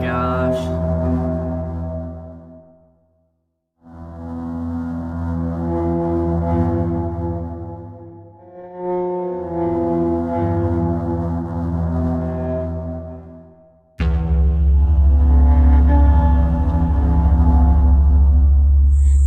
gosh.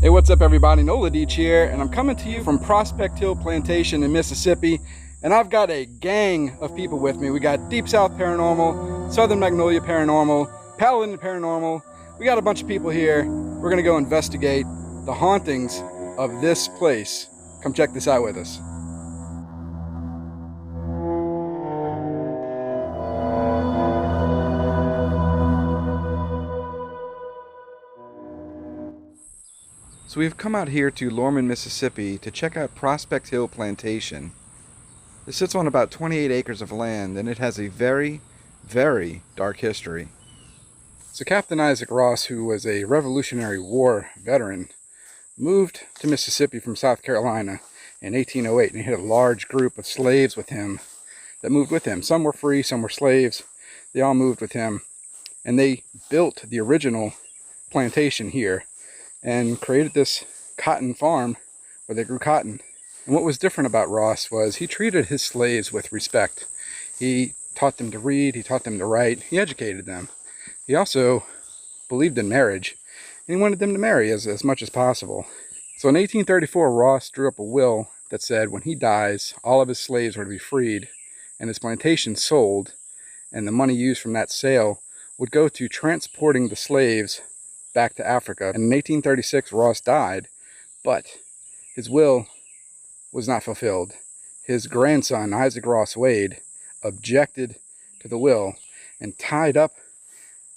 Hey, what's up everybody? Nola Deach here, and I'm coming to you from Prospect Hill Plantation in Mississippi, and I've got a gang of people with me. We got Deep South Paranormal, Southern Magnolia Paranormal, Paladin Paranormal. We got a bunch of people here. We're gonna go investigate the hauntings of this place. Come check this out with us. So we've come out here to Lorman, Mississippi to check out Prospect Hill Plantation. It sits on about 28 acres of land, and it has a very, very dark history. So Captain Isaac Ross, who was a Revolutionary War veteran, moved to Mississippi from South Carolina in 1808, and he had a large group of slaves with him that moved with him. Some were free, some were slaves. They all moved with him, and they built the original plantation here and created this cotton farm where they grew cotton. And what was different about Ross was he treated his slaves with respect. He taught them to read, he taught them to write, he educated them. He also believed in marriage, and he wanted them to marry as much as possible. So in 1834, Ross drew up a will that said when he dies, all of his slaves were to be freed and his plantation sold, and the money used from that sale would go to transporting the slaves back to Africa. And in 1836, Ross died, but his will was not fulfilled. His grandson, Isaac Ross Wade, objected to the will and tied up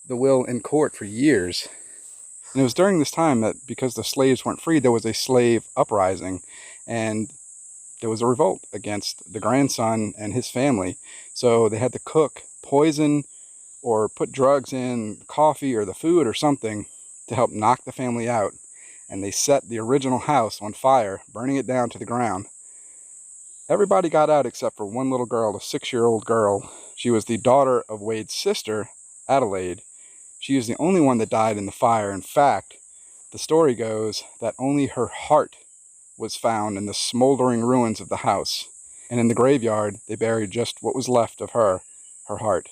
the will in court for years. And it was during this time that, because the slaves weren't freed, there was a slave uprising, and there was a revolt against the grandson and his family. So they had to cook poison or put drugs in coffee or the food or something to help knock the family out. And they set the original house on fire, burning it down to the ground. Everybody got out except for one little girl, a 6-year-old girl. She was the daughter of Wade's sister, Adelaide. She is the only one that died in the fire. In fact, the story goes that only her heart was found in the smoldering ruins of the house. And in the graveyard, they buried just what was left of her heart.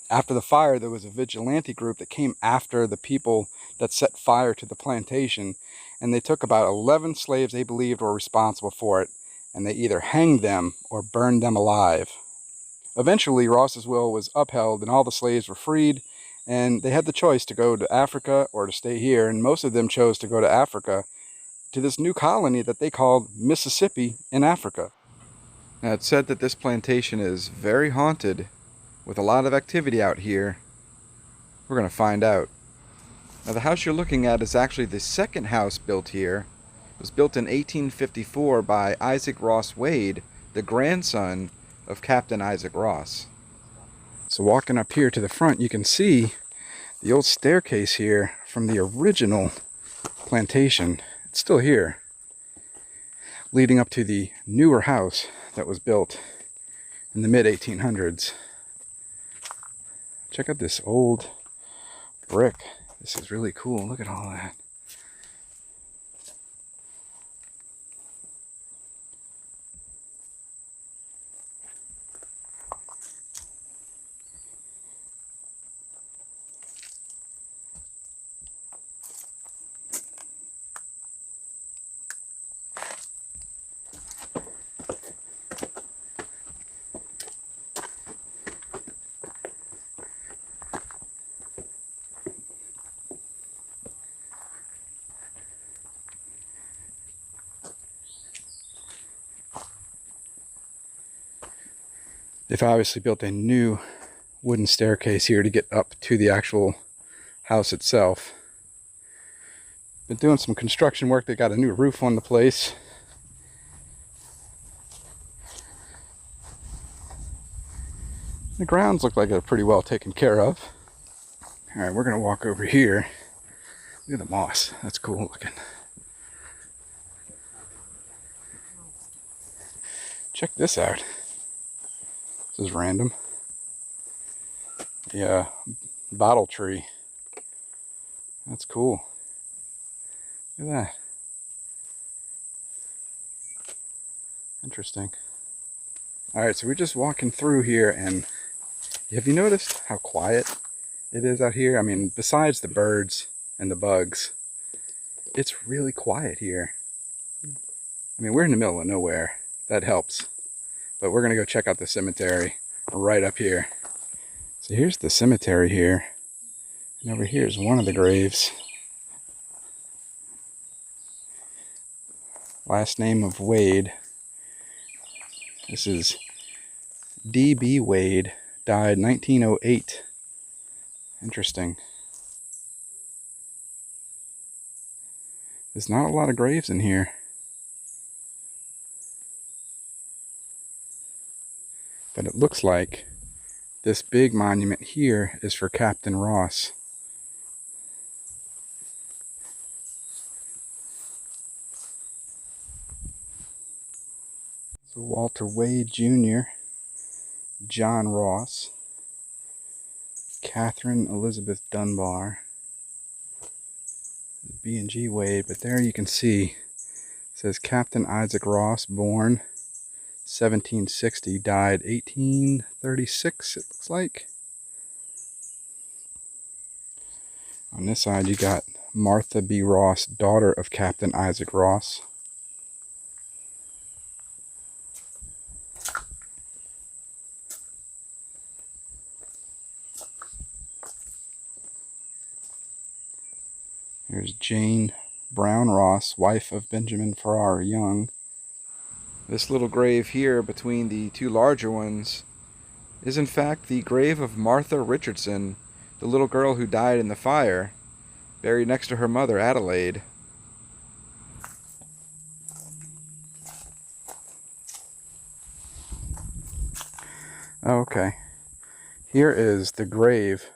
After the fire, there was a vigilante group that came after the people that set fire to the plantation, and they took about 11 slaves they believed were responsible for it, and they either hanged them or burned them alive. Eventually, Ross's will was upheld, and all the slaves were freed, and they had the choice to go to Africa or to stay here, and most of them chose to go to Africa, to this new colony that they called Mississippi in Africa. Now, it's said that this plantation is very haunted, with a lot of activity out here. We're going to find out. Now, the house you're looking at is actually the second house built here. It was built in 1854 by Isaac Ross Wade, the grandson of Captain Isaac Ross. So walking up here to the front, you can see the old staircase here from the original plantation. It's still here, leading up to the newer house that was built in the mid-1800s. Check out this old brick. This is really cool. Look at all that. They've obviously built a new wooden staircase here to get up to the actual house itself. Been doing some construction work. They got a new roof on the place. The grounds look like they're pretty well taken care of. Alright, we're going to walk over here. Look at the moss. That's cool looking. Check this out. This is random. The bottle tree. That's cool. Look at that. Interesting. Alright, so we're just walking through here, and have you noticed how quiet it is out here? I mean, besides the birds and the bugs, it's really quiet here. I mean, we're in the middle of nowhere. That helps. But we're going to go check out the cemetery right up here. So here's the cemetery here. And over here is one of the graves. Last name of Wade. This is D.B. Wade. Died 1908. Interesting. There's not a lot of graves in here. But it looks like this big monument here is for Captain Ross. So Walter Wade Jr., John Ross, Catherine Elizabeth Dunbar, B&G Wade, but there you can see it says Captain Isaac Ross, born 1760, died 1836, it looks like. On this side you got Martha B. Ross, daughter of Captain Isaac Ross. Here's Jane Brown Ross, wife of Benjamin Farrar Young. This little grave here between the two larger ones is in fact the grave of Martha Richardson, the little girl who died in the fire, buried next to her mother Adelaide. Okay, here is the grave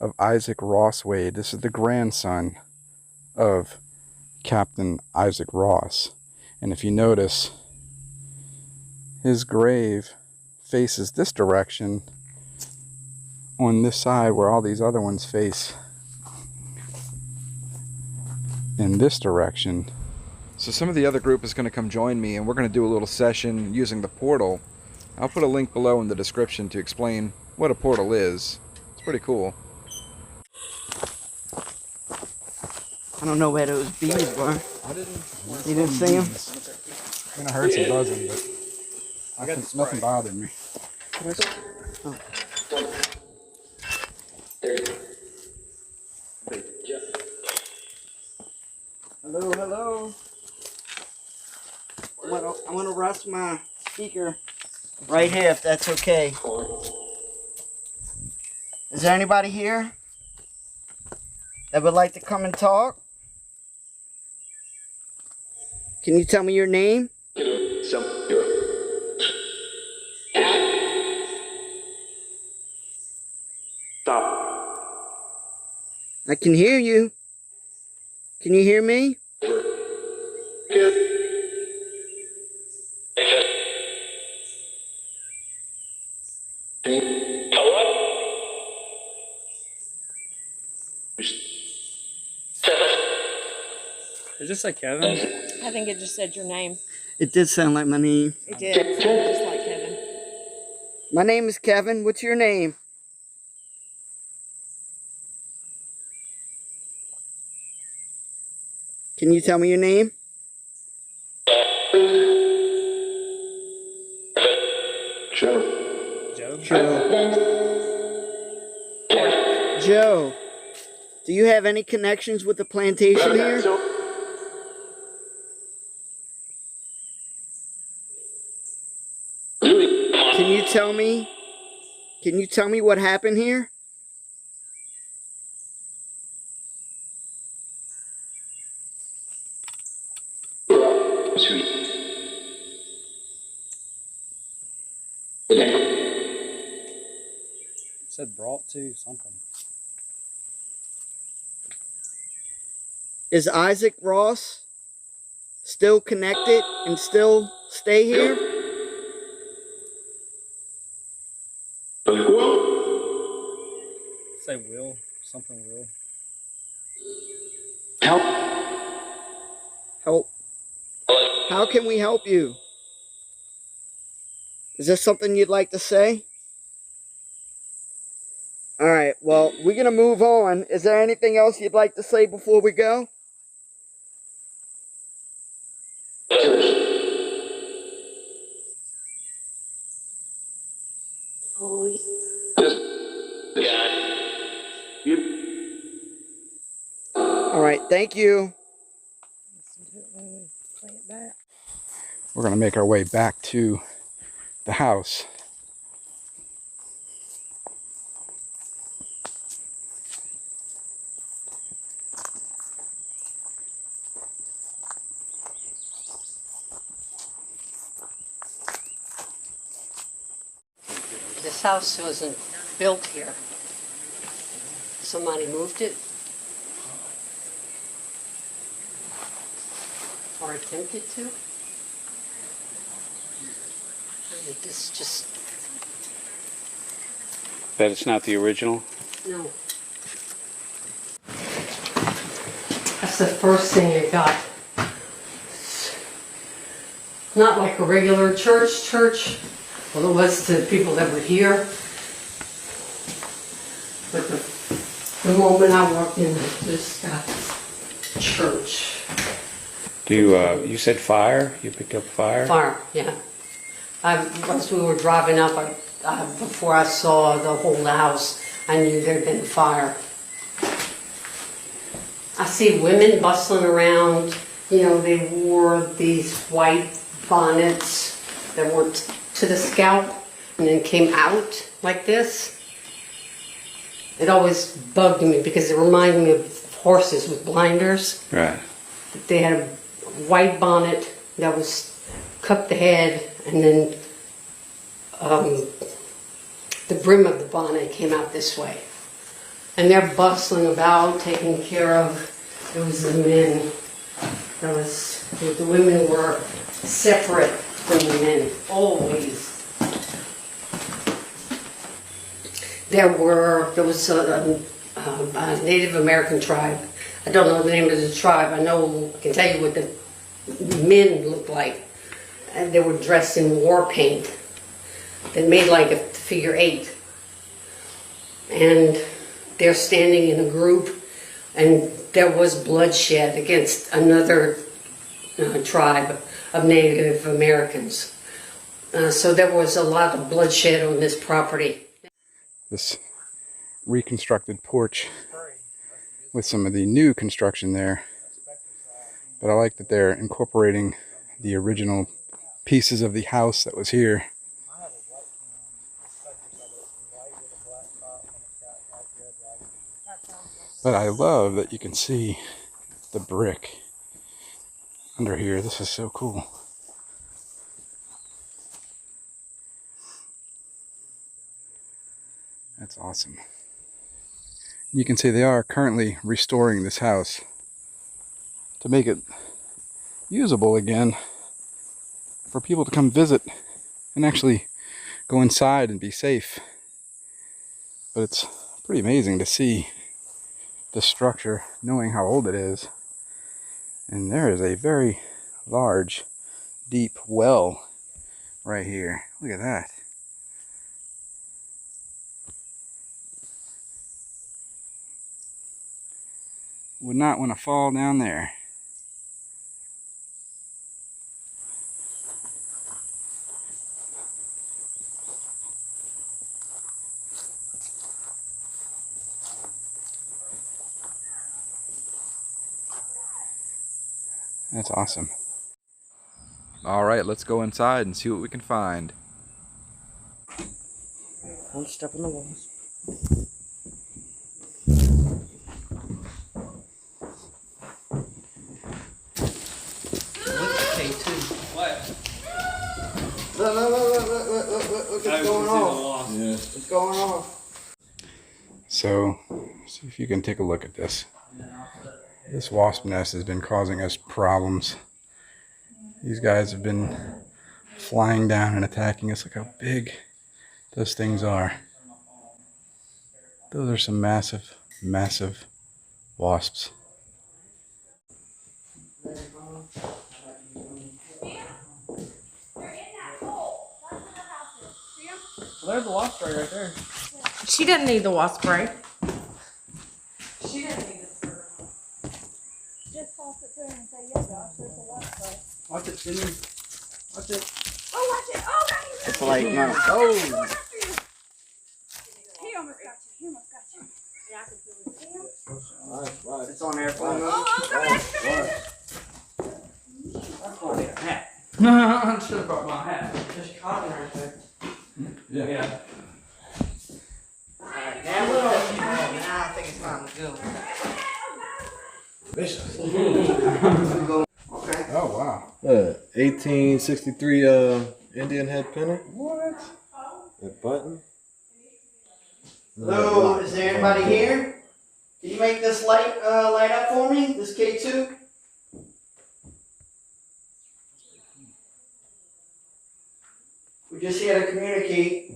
of Isaac Ross Wade. This is the grandson of Captain Isaac Ross. And if you notice, his grave faces this direction on this side where all these other ones face in this direction. So some of the other group is going to come join me, and we're going to do a little session using the portal. I'll put a link below in the description to explain what a portal is. It's pretty cool. I don't know where those bees were. You didn't see them? I mean, I heard some buzzing, but nothing bothered me. Oh. Hello, hello. I'm gonna rest my speaker right here, if that's okay. Is there anybody here that would like to come and talk? Can you tell me your name? Stop. I can hear you. Can you hear me? Is this like Kevin? I think it just said your name. It did sound like my name. It did. It sounded just like Kevin. My name is Kevin. What's your name? Can you tell me your name? Joe. Joe. Do you have any connections with the plantation here? Can you tell me? Can you tell me what happened here? It said brought to something. Is Isaac Ross still connected and still stay here? say will. Something will. Help. Help. How can we help you? Is there something you'd like to say? Alright, well, we're going to move on. Is there anything else you'd like to say before we go? Alright, thank you. We're going to make our way back to the house. This house wasn't built here. Somebody moved it. Or attempted to. This just, That it's not the original? no. That's the first thing you got. Not like a regular church. Well, it was to people that were here. But the moment I walked in, this got church. You said fire? You picked up fire? Fire, yeah. Once we were driving up, before I saw the whole house, I knew there'd been a fire. I see women bustling around. You know, they wore these white bonnets that were to the scalp and then came out like this. It always bugged me because it reminded me of horses with blinders. Right. They had a white bonnet that was cupped the head, and then the brim of the bonnet came out this way. And they're bustling about, taking care of. It was the men. The women were separate from the men, always. There was a Native American tribe. I don't know the name of the tribe. I can tell you what the men looked like. And they were dressed in war paint that made like a figure 8. And they're standing in a group, and there was bloodshed against another tribe of Native Americans. So there was a lot of bloodshed on this property. This reconstructed porch with some of the new construction there. But I like that they're incorporating the original pieces of the house that was here. But I love that you can see the brick under here. This is so cool. That's awesome. You can see they are currently restoring this house to make it usable again for people to come visit and actually go inside and be safe. But it's pretty amazing to see the structure, knowing how old it is. And there is a very large, deep well right here. Look at that. Would not want to fall down there. That's awesome. All right, let's go inside and see what we can find. Don't step on the walls. Look what's going on. Yeah. What's going on? So, see if you can take a look at this. This wasp nest has been causing us problems. These guys have been flying down and attacking us. Look how big those things are. Those are some massive, massive wasps. Well, there's a wasp spray right there. She doesn't need the wasp spray. She doesn't need this. Just toss it to him and say, yeah, Josh, there's a wasp spray. Watch it, Sydney. Watch it. Oh, watch it. Oh, God, he's It's like, no. going after you. He almost got you. He almost got you. Yeah, I can feel it. It's on airplane mode. Oh, come here, come here. That's why I need a hat. I should have brought my hat. There's cotton right there. Yeah. Alright, now we're on. Now I think it's time to go. Okay. Oh, wow. 1863 Indian head pennant. What? That button. Hello, is there anybody here? Can you make this light light up for me? This K2? We just here to communicate.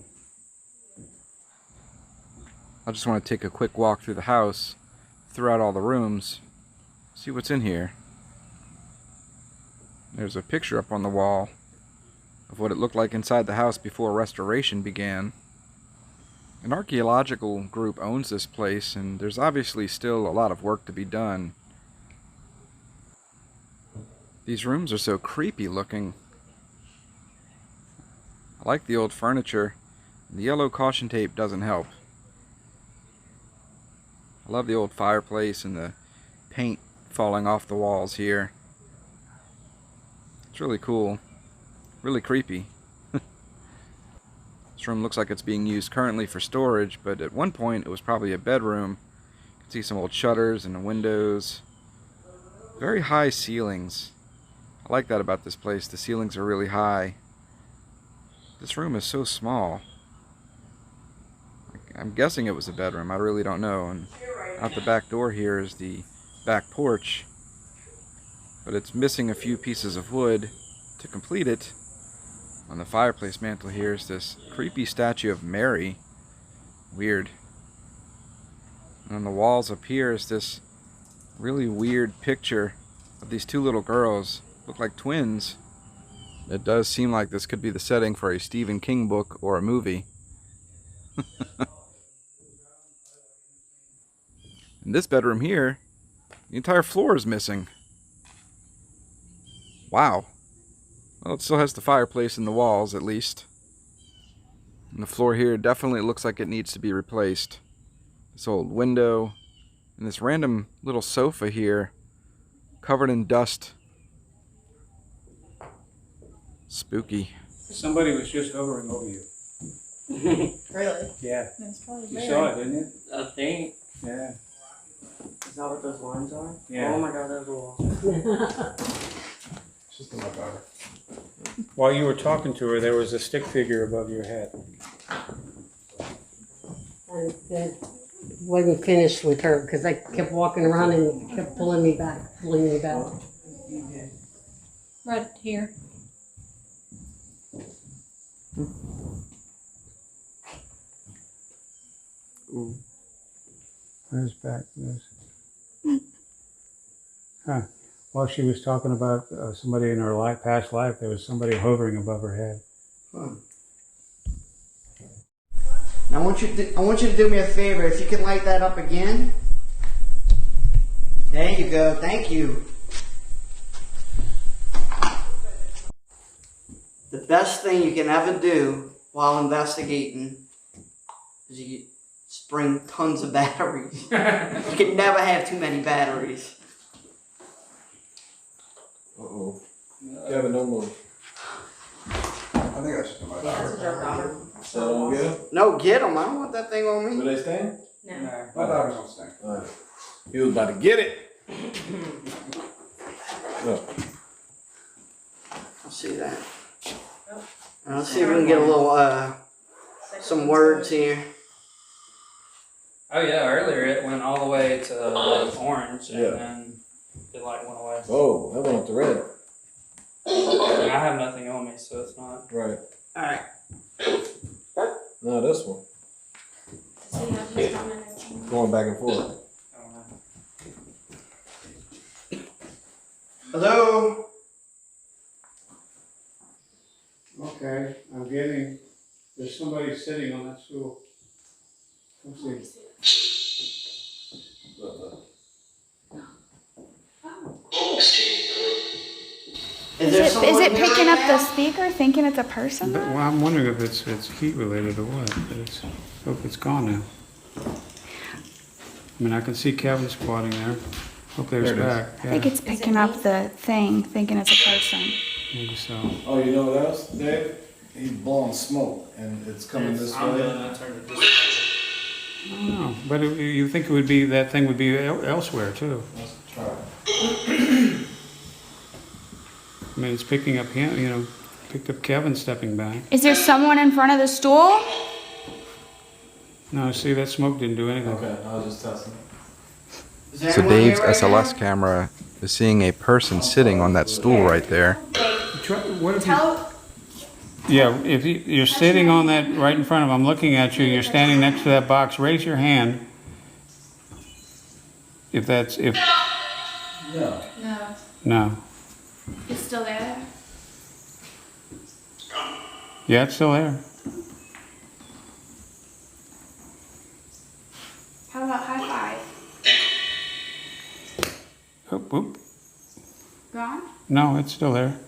I just want to take a quick walk through the house, throughout all the rooms, see what's in here. There's a picture up on the wall of what it looked like inside the house before restoration began. An archaeological group owns this place, and there's obviously still a lot of work to be done. These rooms are so creepy looking. I like the old furniture. The yellow caution tape doesn't help. I love the old fireplace and the paint falling off the walls here. It's really cool. Really creepy. This room looks like it's being used currently for storage, but at one point it was probably a bedroom. You can see some old shutters and the windows. Very high ceilings. I like that about this place. The ceilings are really high. This room is so small. I'm guessing it was a bedroom. I really don't know. And out the back door here is the back porch. But it's missing a few pieces of wood to complete it. On the fireplace mantle here is this creepy statue of Mary. Weird. And on the walls up here is this really weird picture of these two little girls. Look like twins. It does seem like this could be the setting for a Stephen King book or a movie. In this bedroom here, the entire floor is missing. Wow. Well, it still has the fireplace in the walls, at least. And the floor here definitely looks like it needs to be replaced. This old window, and this random little sofa here, covered in dust. Spooky. Somebody was just hovering over you. Really? Yeah. That's probably You Mary. saw it, didn't you? I think. Yeah. Is that what those lines are? Yeah. Oh my god, those are awesome. Just in my daughter. While you were talking to her, there was a stick figure above your head. And then wasn't finished with her because I kept walking around and kept pulling me back. Right here. Ooh. Where's back? Huh. While she was talking about somebody in her past life, there was somebody hovering above her head. Huh. Now I want you to do me a favor. If you can light that up again. There you go. Thank you. The best thing you can ever do while investigating is you bring tons of batteries. You can never have too many batteries. Uh-oh. Kevin, don't move. I think that's just my daughter. So don't get him? No, get them. I don't want that thing on Do me. they stink? No. My daughters don't stink. Alright. He was about to get it. Look. I'll see that. Let's see if we can get a little, some words here. Oh yeah, earlier it went all the way to orange and Yeah. then it like went away. Oh, that went up to red. And I have nothing on me, so it's not. Right. Alright. No, this one. Does he have Going back and forth. Hello? Okay, I'm getting, there's somebody sitting on that stool. Come see. Is there Is someone it here picking right up now? the speaker, thinking it's a person? But, well, I'm wondering if it's heat related or what, but hope it's gone now. I mean, I can see Kevin squatting there. Hope there's There it is. back. I think it's picking up the thing, thinking it's a person. Maybe so. Oh, you know what else, Dave? He's blowing smoke and it's coming this I'm way. gonna turn it this way. I don't know, but you think it would be, that thing would be elsewhere too. Let's try it. I mean, it's picking up him, you know, picked up Kevin stepping back. Is there someone in front of the stool? No, see, that smoke didn't do anything. Okay, I was just testing. Is there So anyone here Dave's right SLS now? camera is seeing a person sitting on that stool right there. What if yeah, if you're sitting on that right in front of him, I'm looking at you, you're standing next to that box, raise your hand. If No. no. It's still there. Yeah, it's still there. How about high five? Oop, oop. Gone? No, it's still there.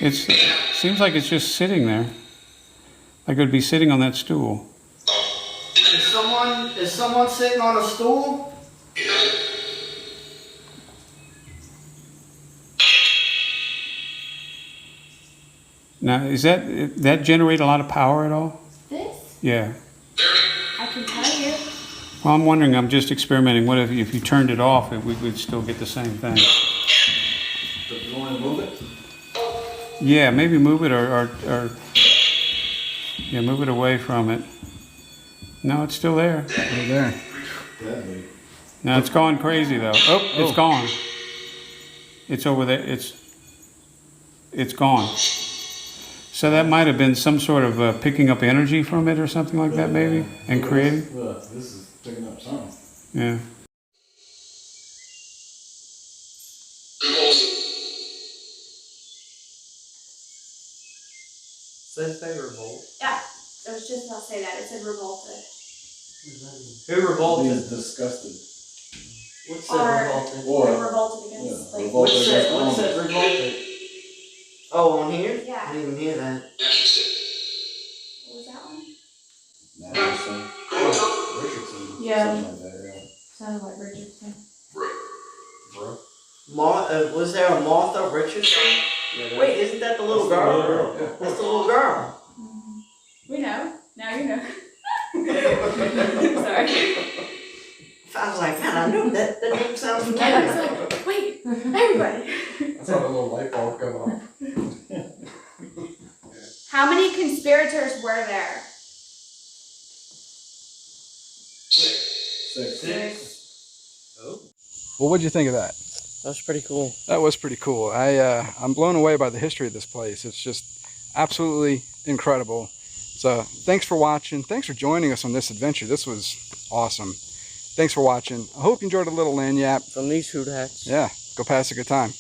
Seems like it's just sitting there. Like it would be sitting on that stool. Is someone sitting on a stool? Now, that generate a lot of power at all? This? Yeah. I can tell you. Well, I'm wondering, I'm just experimenting. What if you turned it off, we would still get the same thing? Do you want to move it? Yeah, maybe move it or yeah, move it away from it. No, it's still there. Right there. Deadly. No, it's gone crazy though. Oh, it's gone. It's over there. It's gone. So that might have been some sort of picking up energy from it or something like that, maybe, and creating. Look, this is picking up something. Yeah. Says they revolt. Yeah, I was just about to say that. It said revolted. Who revolted? He's disgusted. What's Or- that revolted? Or, revolted yeah, against, like, revolted What's against that? What's that owners. revolted? Oh, on here? Yeah. I didn't even hear that. what was that one? Anderson. Richardson. Yeah. Something like that, yeah. Sounded like Richardson. Was there a Martha Richardson? Wait, isn't that the little girl? That's the little girl. We know. Now you know. Sorry. I was like, man, I knew that name sounds I was familiar. like, wait, everybody. I saw a little light bulb come on. How many conspirators were there? 6. Well, what'd you think of that? That's pretty cool. That was pretty cool. I'm blown away by the history of this place. It's just absolutely incredible. So thanks for watching. Thanks for joining us on this adventure. This was awesome. Thanks for watching. I hope you enjoyed a little land yap. From these hoot hats. Yeah, go pass a good time.